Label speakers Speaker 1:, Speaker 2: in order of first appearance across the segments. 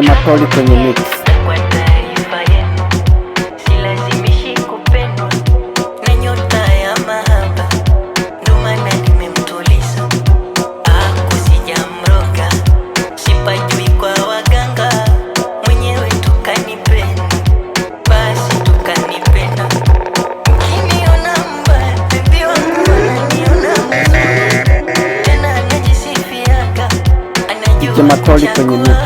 Speaker 1: Matoli kwenye mix.
Speaker 2: Kwa taarifa yenu, silazimishi kupendwa na nyota ya mahaba, ndo maana nimemtuliza. Sijamroga, sipajui kwa waganga, mwenyewe tukanipenda, basi tukanipenda. Mkiniona mbaya, baby wangu ananiona mzuri, tena anajisifiaga, anajua
Speaker 1: Matoli kwenye mix.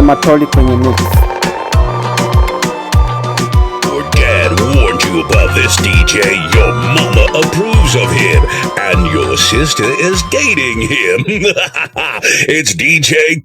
Speaker 1: Matoli kwenye mix.
Speaker 3: Your dad warned you about this, DJ. Your mama approves of him, and your sister is dating him. It's DJ